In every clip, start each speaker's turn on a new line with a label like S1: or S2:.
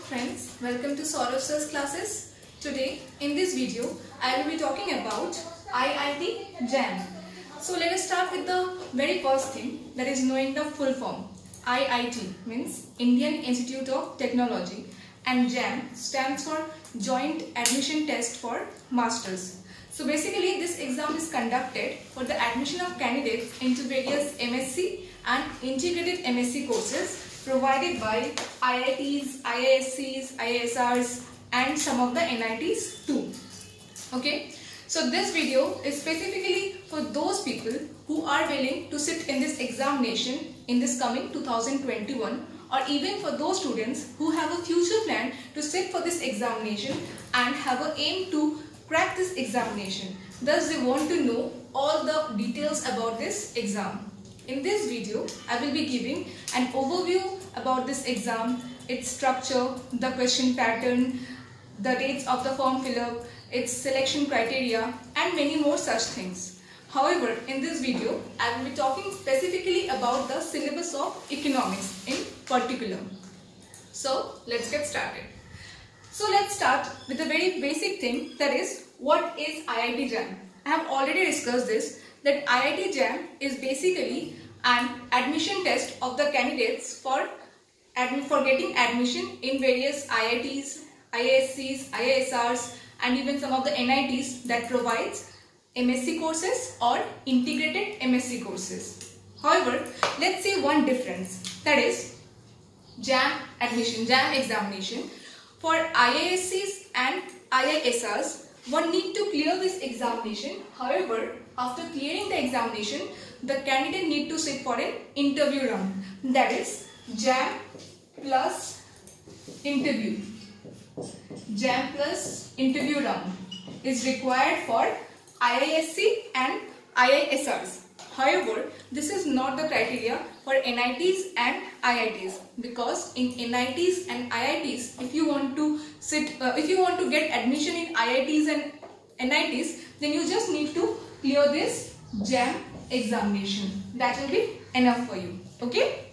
S1: friends, welcome to Saurav Sir's classes. Today in this video I will be talking about IIT JAM. So let us start with the very first thing, that is knowing the full form. IIT means Indian Institute of Technology and JAM stands for Joint Admission Test for Masters. So basically this exam is conducted for the admission of candidates into various MSc and integrated MSc courses provided by IITs, IIScs, IISRs and some of the NITs too. Okay, so this video is specifically for those people who are willing to sit in this examination in this coming 2021, or even for those students who have a future plan to sit for this examination and have an aim to crack this examination. Thus they want to know all the details about this exam. In this video, I will be giving an overview about this exam, its structure, the question pattern, the dates of the form fill-up, its selection criteria and many more such things. However, in this video, I will be talking specifically about the syllabus of economics in particular. So, let's get started. So, let's start with the very basic thing, that is, what is IIT JAM? I have already discussed this, that IIT JAM is basically an admission test of the candidates for getting admission in various IITs, IIScs, IISRs and even some of the NITs that provides MSc courses or integrated MSc courses. However, let's see one difference, that is JAM admission, JAM examination. For IIScs and IISRs, one need to clear this examination. However, after clearing the examination, the candidate need to sit for an interview round. That is JAM plus interview. JAM plus interview round is required for IISc and IISRs. However, this is not the criteria for NITs and IITs, because in NITs and IITs, if you want to get admission in IITs and NITs, then you just need to clear this JAM examination. That will be enough for you. Okay.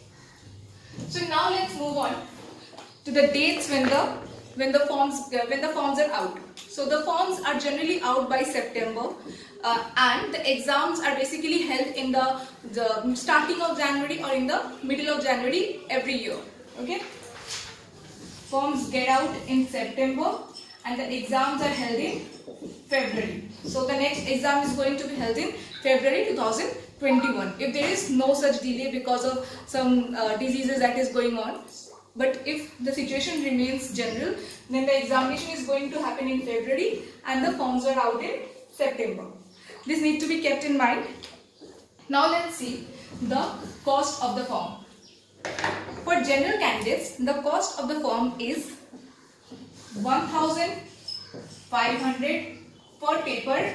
S1: So now let's move on to the dates when the forms are out. So the forms are generally out by September, and the exams are basically held in the starting of January or in the middle of January every year. Okay. Forms get out in September and the exams are held in February. So the next exam is going to be held in February 2021. If there is no such delay because of some diseases that is going on. But if the situation remains general, then the examination is going to happen in February and the forms are out in September. This needs to be kept in mind. Now let's see the cost of the form. For general candidates, the cost of the form is 1,500 per paper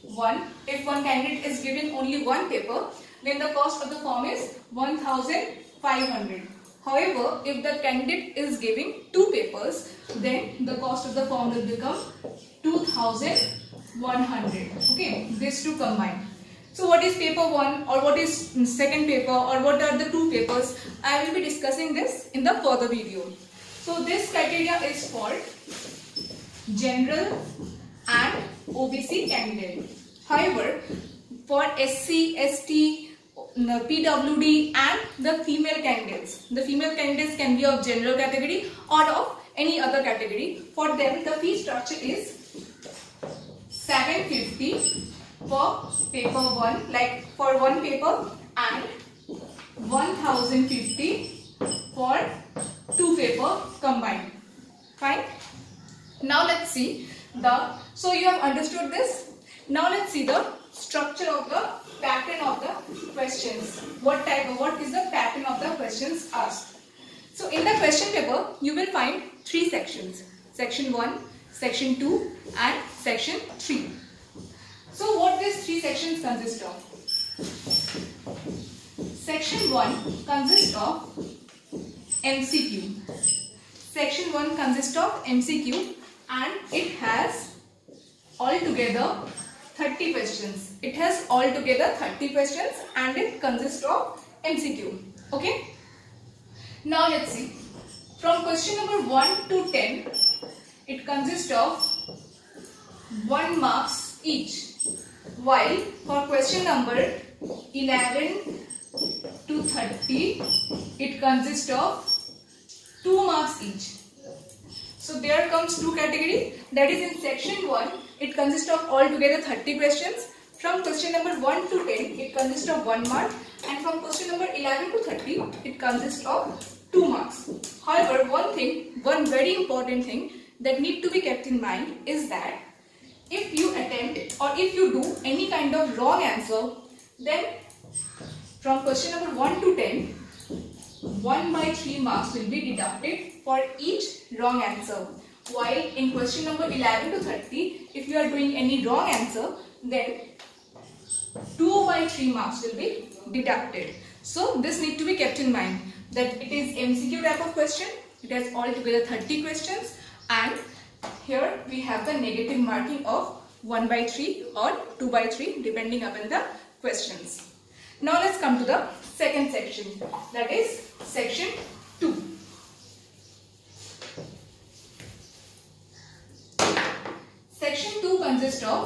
S1: 1. If one candidate is given only one paper, then the cost of the form is 1,500. However, if the candidate is giving two papers, then the cost of the form will become 2,100. Okay, these two combined. So what is paper 1 or what is second paper or what are the two papers? I will be discussing this in the further video. So this criteria is for general and OBC candidate. However, for SC, ST, PWD and the female candidates can be of general category or of any other category. For them, the fee structure is 750 for paper 1, like for one paper, and 1,050 for two paper combined. Fine. Now let's see so you have understood this. Now let's see the structure of the pattern of the questions. What is the pattern of the questions asked? So in the question paper, you will find three sections. Section 1, Section 2 and Section 3. So what these three sections consist of? Section 1 consists of MCQ. Section 1 consists of MCQ and it has altogether 30 questions. It has altogether 30 questions and it consists of MCQ. Okay. Now let's see. From question number 1 to 10, it consists of 1 marks each. While for question number 11 to 30, it consists of 2 marks each. So there comes two categories. That is, in section 1, it consists of altogether 30 questions. From question number 1 to 10, it consists of 1 mark. And from question number 11 to 30, it consists of 2 marks. However, one very important thing that need to be kept in mind is that if you attempt or if you do any kind of wrong answer, then from question number 1 to 10, 1/3 marks will be deducted for each wrong answer. While in question number 11 to 30, if you are doing any wrong answer, then 2/3 marks will be deducted. So this need to be kept in mind that it is MCQ type of question. It has altogether 30 questions, and here we have the negative marking of 1/3 or 2/3 depending upon the questions. Now let's come to the second section, that is section 2. Section 2 consists of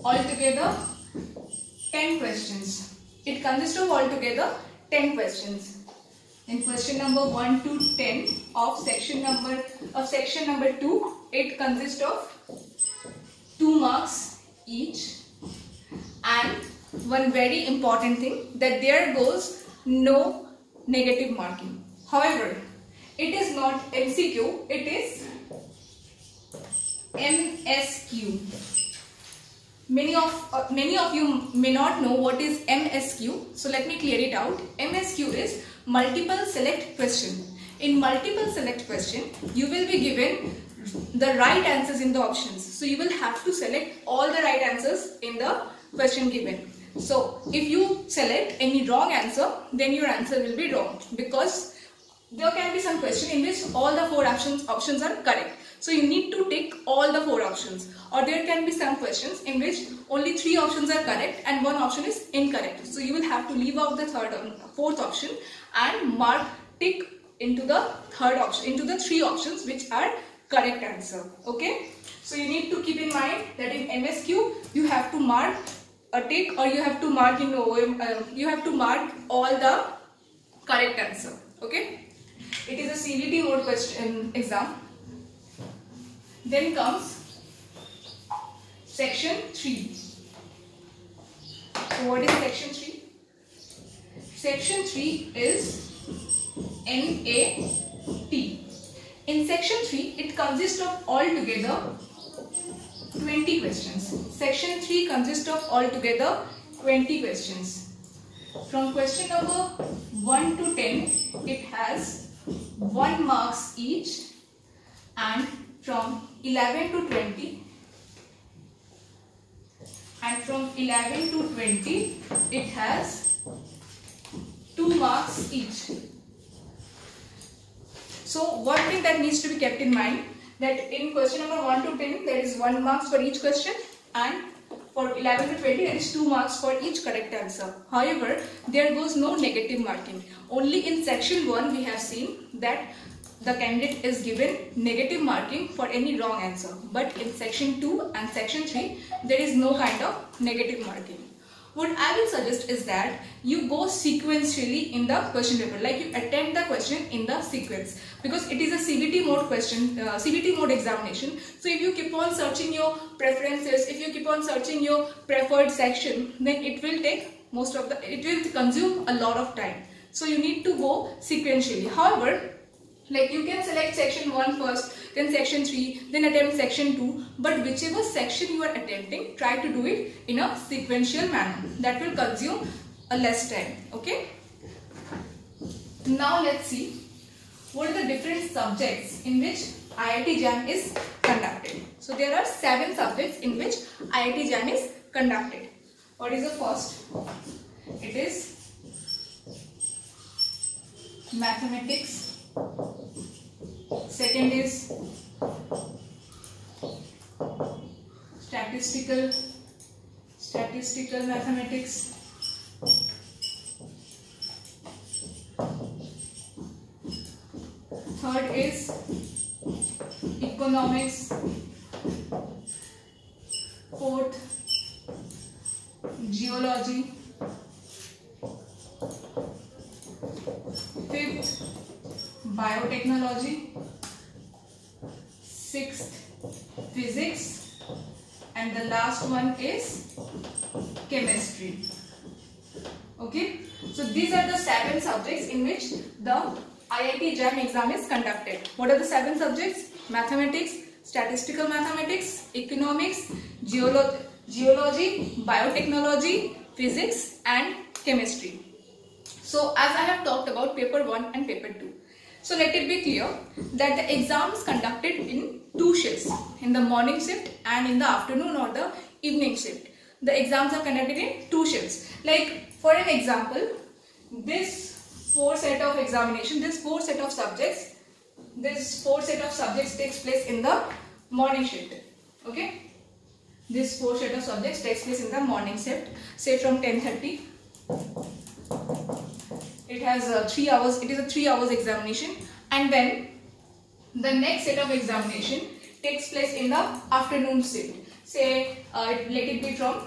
S1: altogether 10 questions. It consists of altogether 10 questions. In question number 1 to 10 of section number 2, it consists of 2 marks each. And one very important thing, that there goes no negative marking. However, it is not MCQ, it is MSQ. Many of you may not know what is MSQ, so let me clear it out. MSQ is multiple select question. In multiple select question, you will be given the right answers in the options. So you will have to select all the right answers in the question given. So if you select any wrong answer, then your answer will be wrong, because there can be some question in which all the 4 options are correct. So you need to tick all the 4 options. Or there can be some questions in which only 3 options are correct and 1 option is incorrect. So you will have to leave out the 4th option and mark tick into the 3 options which are correct answer. Okay. So you need to keep in mind that in MSQ you have to mark a tick, or you have to mark all the correct answer. Okay. It is a CBT mode question exam. Then comes section 3. So what is section 3? Section 3 is NAT. In section 3, it consists of altogether 20 questions. Section 3 consists of altogether 20 questions. From question number 1 to 10, it has 1 marks each, and from 11 to 20, it has 2 marks each. So one thing that needs to be kept in mind, that in question number 1 to 10 there is 1 marks for each question, and for 11 to 20 there is 2 marks for each correct answer. However, there goes no negative marking. Only in section 1 we have seen that the candidate is given negative marking for any wrong answer. But in section 2 and section 3 there is no kind of negative marking. What I will suggest is that you go sequentially in the question paper, like you attempt the question in the sequence, because it is a CBT mode question, CBT mode examination. So if you keep on searching your preferences, if you keep on searching your preferred section, then it will take it will consume a lot of time. So you need to go sequentially. However, like you can select section 1 first, then section 3, then attempt section 2, but whichever section you are attempting, try to do it in a sequential manner. That will consume a less time. Okay. Now let's see what are the different subjects in which IIT JAM is conducted. So there are 7 subjects in which IIT JAM is conducted. What is the first? It is mathematics. Second is statistical mathematics. third is economics, fourth geology, fifth biotechnology, sixth physics, and the last one is chemistry. Okay, so these are the 7 subjects in which the IIT JAM exam is conducted. What are the 7 subjects? Mathematics, statistical mathematics, economics, geology, biotechnology, physics and chemistry. So as I have talked about paper 1 and paper 2. So let it be clear that the exam is conducted in 2 shifts, in the morning shift and in the afternoon or the evening shift. The exams are conducted in 2 shifts. Like for an example, this 4 set of examination, this 4 set of subjects takes place in the morning shift. Okay, this 4 set of subjects takes place in the morning shift, say from 10:30. It has 3 hours. It is a 3 hours examination, and then the next set of examination takes place in the afternoon shift. Say let it be from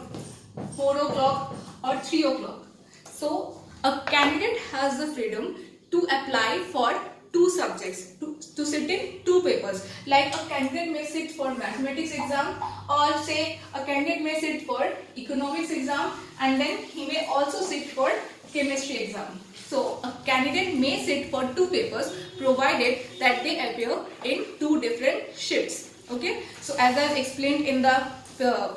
S1: 4 o'clock or 3 o'clock. So a candidate has the freedom to apply for 2 subjects, to sit in 2 papers. Like a candidate may sit for mathematics exam, or say a candidate may sit for economics exam, and then he may also sit for chemistry exam. So a candidate may sit for 2 papers provided that they appear in 2 different shifts. Okay, so as I have explained in the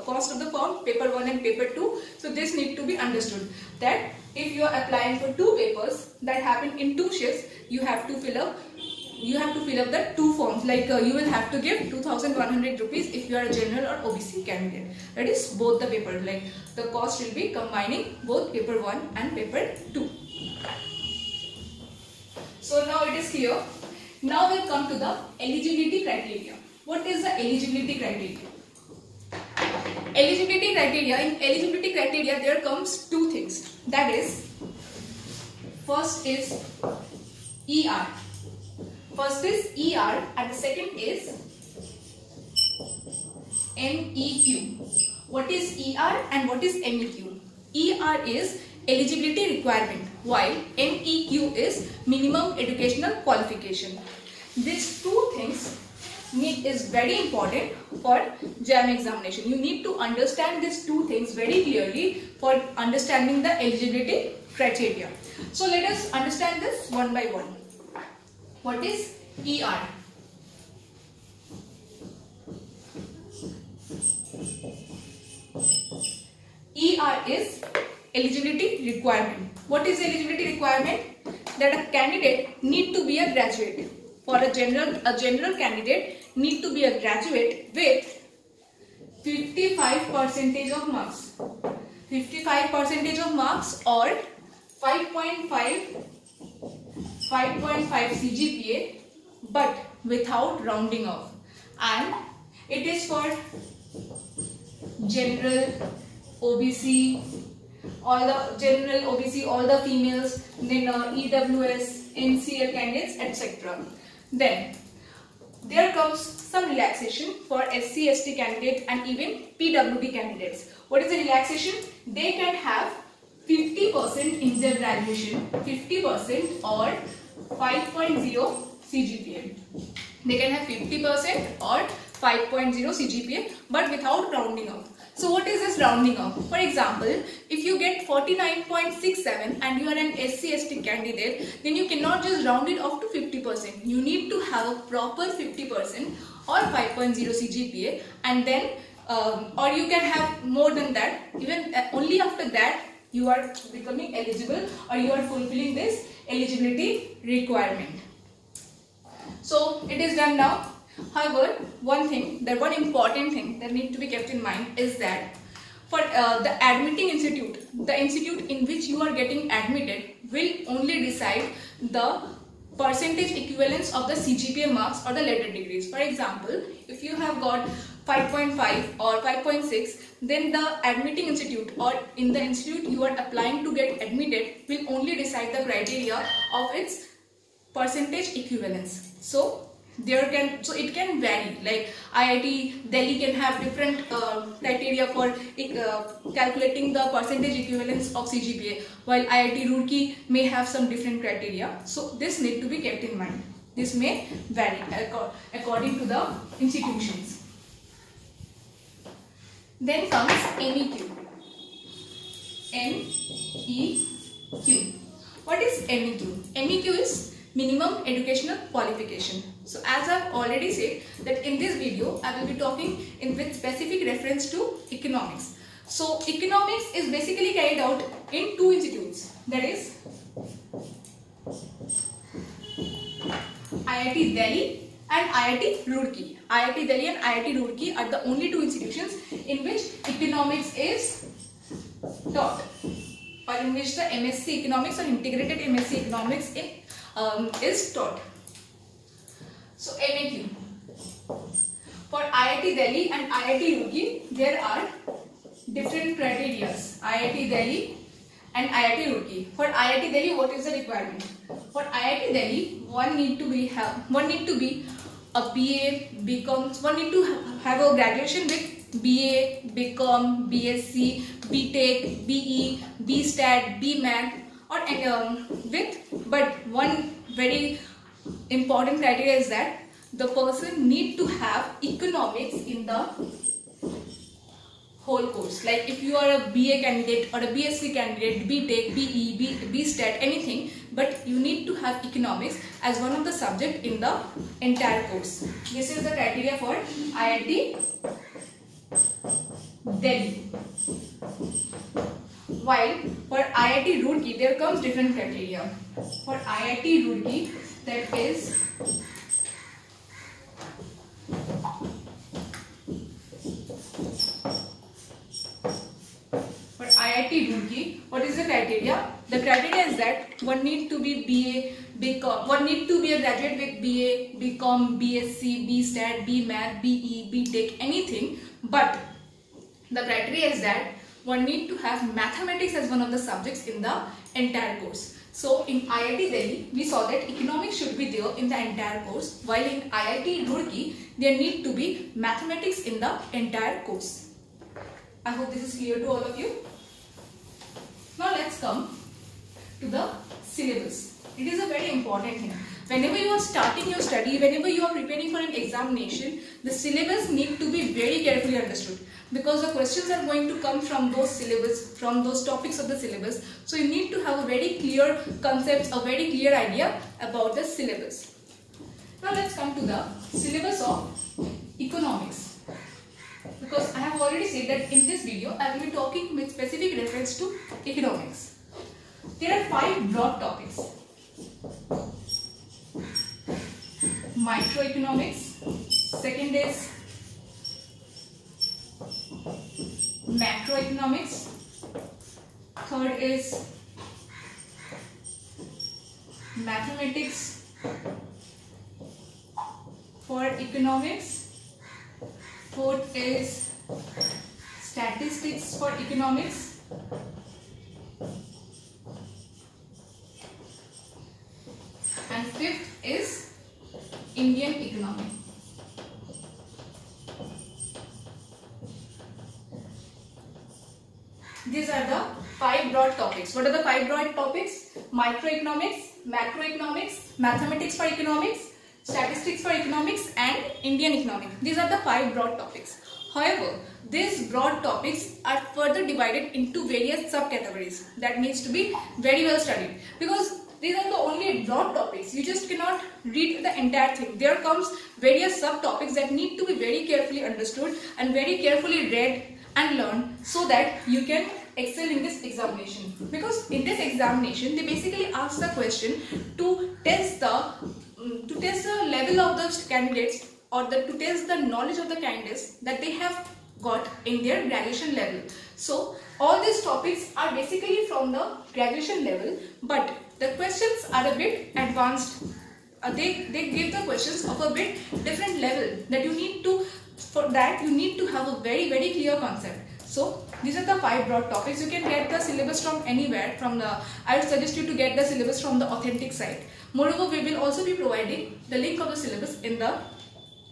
S1: cost of the form, paper 1 and paper 2, so this need to be understood that if you are applying for 2 papers that happen in 2 shifts, you have to fill up the 2 forms. Like you will have to give 2,100 rupees if you are a general or OBC candidate. That is both the papers. Like the cost will be combining both paper 1 and paper 2. So now it is clear. Now we'll come to the eligibility criteria. What is the eligibility criteria? Eligibility criteria. In eligibility criteria, there comes 2 things. That is, first is ER. First is ER and the second is MEQ. What is ER and what is MEQ? ER is eligibility requirement, while MEQ is minimum educational qualification. These 2 things is very important for JAM examination. You need to understand these 2 things very clearly for understanding the eligibility criteria. So let us understand this one by one. What is ER? ER is eligibility requirement. What is eligibility requirement? That a candidate need to be a graduate. For a general candidate need to be a graduate with 55% of marks. 55% of marks or 5.5 CGPA, but without rounding off. And it is for general, OBC, all the general, OBC, all the females, then EWS, NCA candidates, etc. Then there comes some relaxation for SC, ST candidates and even PWD candidates. What is the relaxation? They can have 50% in their graduation, 50% or 5.0 CGPA. They can have 50% or 5.0 CGPA, but without rounding off. So what is this rounding off? For example, if you get 49.67 and you are an SC/ST candidate, then you cannot just round it off to 50%. You need to have a proper 50% or 5.0 CGPA, and then or you can have more than that. Even only after that you are becoming eligible or you are fulfilling this eligibility requirement. So it is done now. However, one important thing that needs to be kept in mind is that for the admitting institute, the institute in which you are getting admitted will only decide the percentage equivalence of the CGPA marks or the letter degrees. For example, if you have got 5.5 or 5.6, then the admitting institute or in the institute you are applying to get admitted will only decide the criteria of its percentage equivalence. So it can vary, like IIT Delhi can have different criteria for calculating the percentage equivalence of CGPA, while IIT Roorkee may have some different criteria. So this need to be kept in mind. This may vary according to the institutions. Then comes MEQ. MEQ. What is MEQ? MEQ is minimum educational qualification. So as I've already said that in this video I will be talking with specific reference to economics. So economics is basically carried out in two institutes, that is IIT Delhi and IIT Roorkee. IIT Delhi and IIT Roorkee are the only two institutions in which economics is taught, or in which the MSc Economics or integrated MSc Economics is taught. So MEQ. For IIT Delhi and IIT Roorkee, there are different criteria. IIT Delhi and IIT Roorkee. For IIT Delhi, what is the requirement? For IIT Delhi, one need to be a BA, BCom. One need to have a graduation with BA, BCom, BSc, BTech, BE, BStat, BMac, or but one very important criteria is that the person need to have economics in the whole course. Like if you are a BA candidate or a BSc candidate, BTech, BE, BStat, anything, but you need to have economics as one of the subject in the entire course. This is the criteria for IIT Delhi. While for IIT Roorkee, there comes different criteria. For IIT Roorkee, that is what is the criteria? The criteria is that one need to be BA, BCom, one need to be a graduate with BA, BCom, BSc, BStat, BMath, BE, BTech, anything, but the criteria is that one need to have mathematics as one of the subjects in the entire course. So in IIT Delhi, we saw that economics should be there in the entire course, while in IIT Roorkee, there need to be mathematics in the entire course. I hope this is clear to all of you. Now let's come to the syllabus. It is a very important thing. Whenever you are starting your study, whenever you are preparing for an examination, the syllabus need to be very carefully understood, because the questions are going to come from those syllabus, from those topics of the syllabus. So you need to have a very clear concept, a very clear idea about the syllabus. Now let's come to the syllabus of economics, because I have already said that in this video I will be talking with specific reference to economics. There are 5 broad topics: microeconomics, second is macroeconomics, third is mathematics for economics, fourth is statistics for economics, and fifth is Indian economy. These are the 5 broad topics. What are the 5 broad topics? Microeconomics, macroeconomics, mathematics for economics, statistics for economics, and Indian economy. These are the 5 broad topics. However, these broad topics are further divided into various subcategories that needs to be very well studied, because these are the only broad topics. You just cannot read the entire thing. There comes various subtopics that need to be very carefully understood and very carefully read and learn, so that you can excel in this examination. Because in this examination, they basically ask the question to test the level of the candidates, or to test the knowledge of the candidates that they have got in their graduation level. So all these topics are basically from the graduation level, but the questions are a bit advanced. They give the questions of a bit different level, that you need to, for that you need to have a very clear concept. So these are the 5 broad topics. You can get the syllabus from anywhere. I would suggest you to get the syllabus from the authentic site. Moreover, we will also be providing the link of the syllabus in the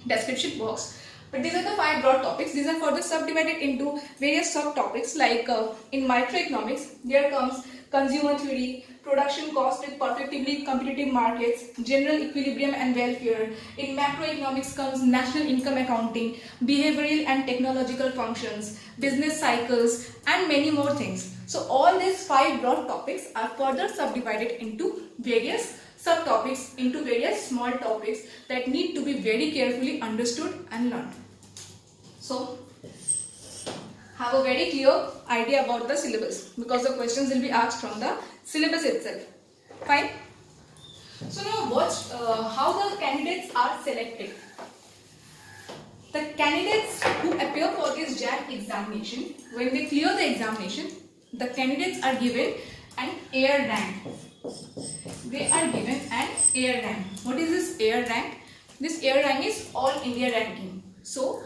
S1: description box. But these are the 5 broad topics. These are further subdivided into various subtopics, like in microeconomics, there comes consumer theory, production cost with perfectly competitive markets, general equilibrium and welfare. In macroeconomics comes national income accounting, behavioral and technological functions, business cycles, and many more things. So all these 5 broad topics are further subdivided into various subtopics, into various small topics that need to be very carefully understood and learned. So have a very clear idea about the syllabus, because the questions will be asked from the syllabus itself. Fine. So now watch how the candidates are selected. The candidates who appear for this JAM examination, when they clear the examination, the candidates are given an air rank. They are given an air rank. What is this air rank? This air rank is All India ranking. So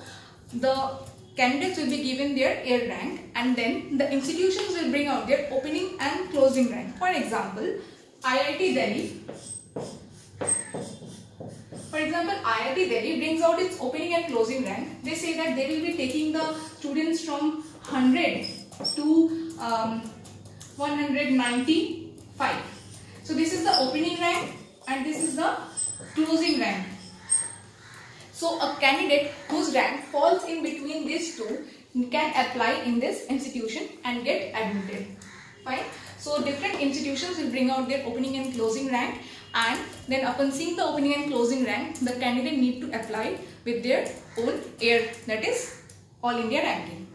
S1: the candidates will be given their air rank, and then the institutions will bring out their opening and closing rank. For example, IIT Delhi. For example, IIT Delhi brings out its opening and closing rank. They say that they will be taking the students from 100 to 195. So this is the opening rank and this is the closing rank. So a candidate whose rank falls in between these two can apply in this institution and get admitted. Fine. So different institutions will bring out their opening and closing rank, and then upon seeing the opening and closing rank, the candidate need to apply with their own air, that is All India ranking.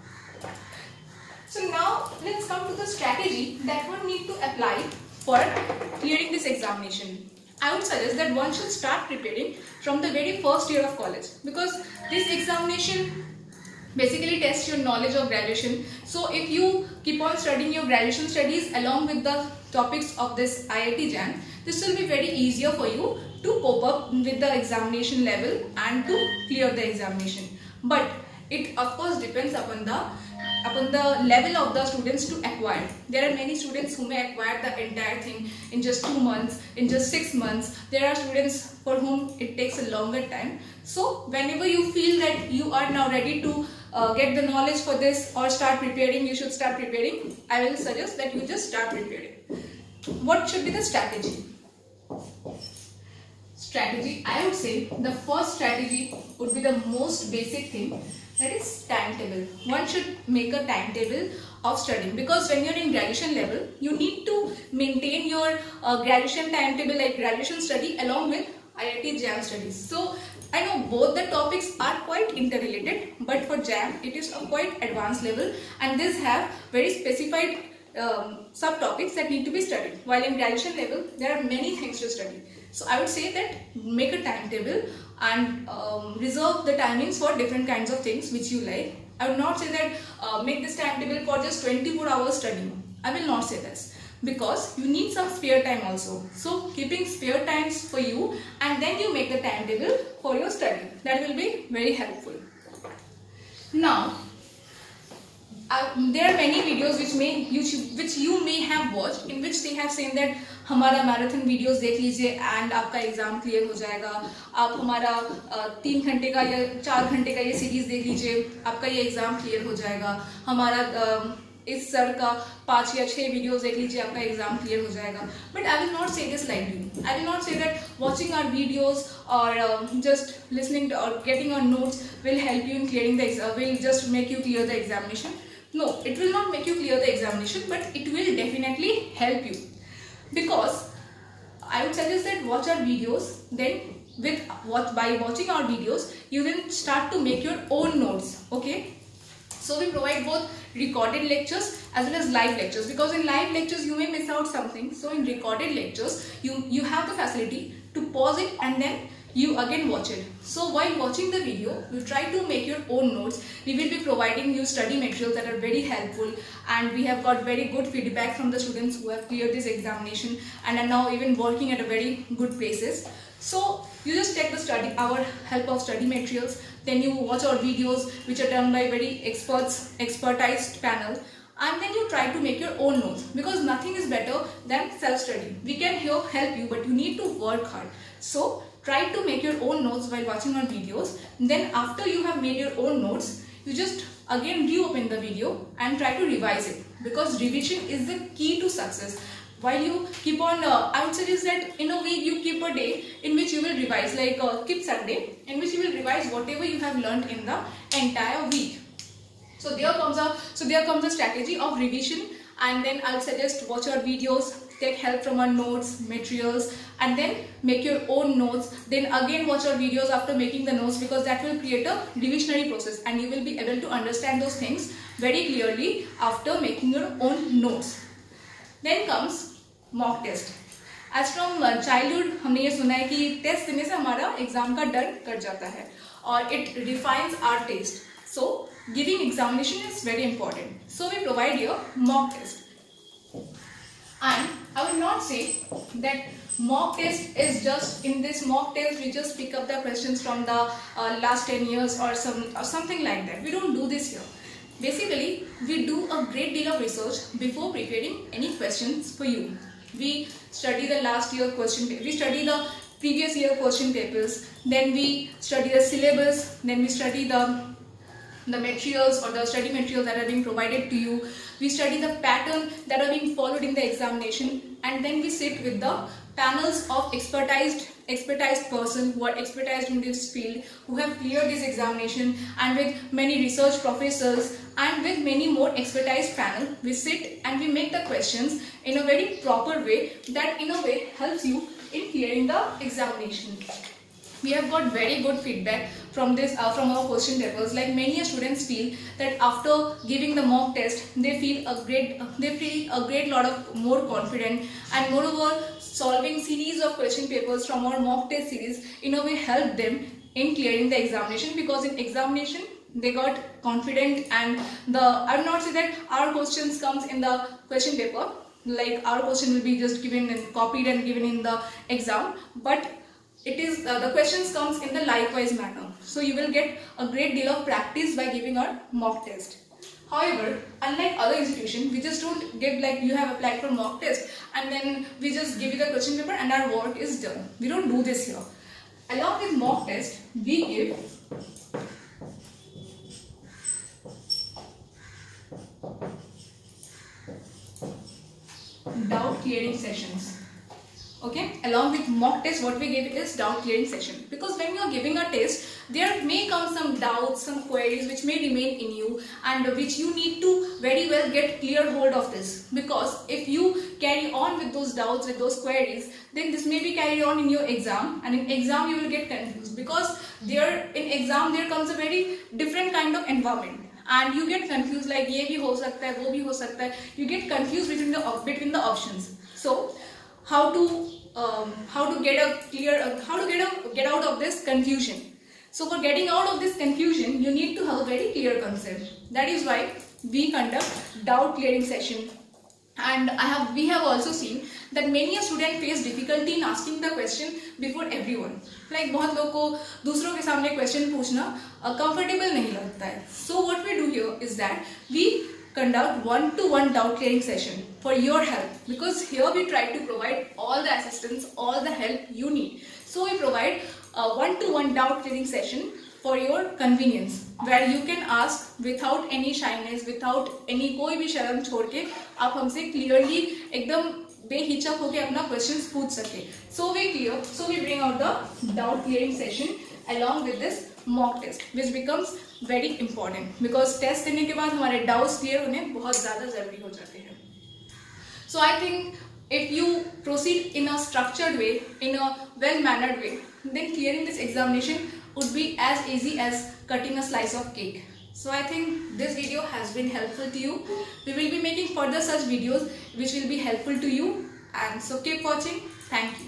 S1: So now let's come to the strategy that one need to apply for clearing this examination. I would suggest that one should start preparing from the very first year of college, because this examination basically tests your knowledge of graduation. So if you keep on studying your graduation studies along with the topics of this IIT JAM, this will be very easier for you to cope up with the examination level and to clear the examination. But it of course depends upon the level of the students to acquire. There are many students who may acquire the entire thing in just 2 months, in just 6 months. There are students for whom it takes a longer time. So whenever you feel that you are now ready to get the knowledge for this or start preparing, you should start preparing. I will suggest that you just start preparing. What should be the strategy? I would say the first strategy would be the most basic thing, that is timetable. One should make a timetable of studying, because when you're in graduation level, you need to maintain your graduation timetable, like graduation study along with IIT JAM studies. So I know both the topics are quite interrelated, but for JAM it is a quite advanced level, and these have very specified subtopics that need to be studied. While in graduation level, there are many things to study. So I would say that make a timetable and reserve the timings for different kinds of things which you like. I would not say that make this timetable for just 24 hours studying. I will not say this, because you need some spare time also. So keeping spare times for you, and then you make the timetable for your study. That will be very helpful. Now, there are many videos which you may have watched, in which they have said that हमारा marathon videos देख लीजिए and आपका exam clear हो जाएगा, आप हमारा 3 घंटे का या 4 घंटे का ये सीरीज देख लीजिए, आपका ये एग्जाम क्लियर हो जाएगा, हमारा इस सर का 5 या 6 वीडियोस देख लीजिए, आपका एग्जाम क्लियर हो जाएगा. But I will not say this like you. I will not say that watching our videos और जस्ट लिसनिंग और getting our notes will help you in clearing the exam, will just make you clear the examination. No, it will not make you clear the examination, but it will definitely help you. Because I would suggest that watch our videos, then by watching our videos, you will start to make your own notes. Okay? So we provide both recorded lectures as well as live lectures, because in live lectures you may miss out something. So in recorded lectures, you have the facility to pause it and then you again watch it. So while watching the video, you try to make your own notes. We will be providing you study materials that are very helpful, and we have got very good feedback from the students who have cleared this examination and are now even working at a very good places. So you just take our help of study materials, then you watch our videos which are done by very expertized panel, and then you try to make your own notes, because nothing is better than self-study. We can here help you, but you need to work hard. So try to make your own notes while watching our videos. Then after you have made your own notes, you just again reopen the video and try to revise it, because revision is the key to success. While you keep on, I would suggest that in a week you keep a day in which you will revise, like keep Sunday, in which you will revise whatever you have learned in the entire week. So there comes a strategy of revision, and then I would suggest watch our videos, take help from our notes, materials, and then make your own notes. Then again watch our videos after making the notes, because that will create a revisionary process and you will be able to understand those things very clearly after making your own notes. Then comes mock test. As from childhood हमने ये सुना है कि test देने से हमारा exam का डर कट जाता है और it defines our test. So giving examination is very important. So we provide your mock test. And I will not say that mock test is just, in this mock test we just pick up the questions from the last 10 years or something like that. We don't do this here. Basically we do a great deal of research before preparing any questions for you. We study the last year question, we study the previous year question papers, then we study the syllabus, then we study the materials or the study materials that are being provided to you. We study the pattern that are being followed in the examination, and then we sit with the panels of expertised person who are expertised in this field, who have cleared this examination, and with many research professors and with many more expertised panel, we sit and we make the questions in a very proper way that in a way helps you in clearing the examination. We have got very good feedback from this from our question papers. Like many students feel that after giving the mock test, they feel a great lot of more confident, and moreover solving series of question papers from our mock test series in a way helped them in clearing the examination, because in examination they got confident, and I will not say that our questions comes in the question paper, like our question will be just given and copied and given in the exam, but it is the questions comes in the likewise manner. So you will get a great deal of practice by giving our mock test. However, unlike other institutions, we just don't give like you have applied for mock test and then we just give you the question paper and our work is done. We don't do this here. Along with mock test, we give doubt clearing sessions. Okay, along with mock test, what we give is doubt clearing session, because when you are giving a test, there may come some doubts, some queries which may remain in you, and which you need to very well get clear hold of this, because if you carry on with those doubts, with those queries, then this may be carried on in your exam, and in exam you will get confused, because in exam there comes a very different kind of environment, and you get confused like ye bhi ho sakta hai, wo bhi ho sakta hai. You get confused between the options. So how to get out of this confusion. So for getting out of this confusion, you need to have a very clear concept. That is why we conduct doubt clearing session. And we have also seen that many a student face difficulty in asking the question before everyone. Like बहुत लोगों को दूसरों के सामने question पूछना comfortable नहीं लगता है. So what we do here is that we conduct one-to-one doubt clearing session for your help, because here we try to provide all the assistance, all the help you need. So we provide a one-to-one doubt clearing session for your convenience, where you can ask without any shyness, without any कोई भी शर्म छोड़ के आप हमसे clearly एकदम बेहिचक होके अपना questions पूछ सके. So we bring out the doubt clearing session along with this mock test, which becomes very important, because test देने के बाद हमारे doubts clear होने बहुत ज़्यादा ज़रूरी हो जाते हैं. So I think if you proceed in a structured way, in a well-mannered way, then clearing this examination would be as easy as cutting a slice of cake. So I think this video has been helpful to you. We will be making further such videos which will be helpful to you, and so keep watching. Thank you.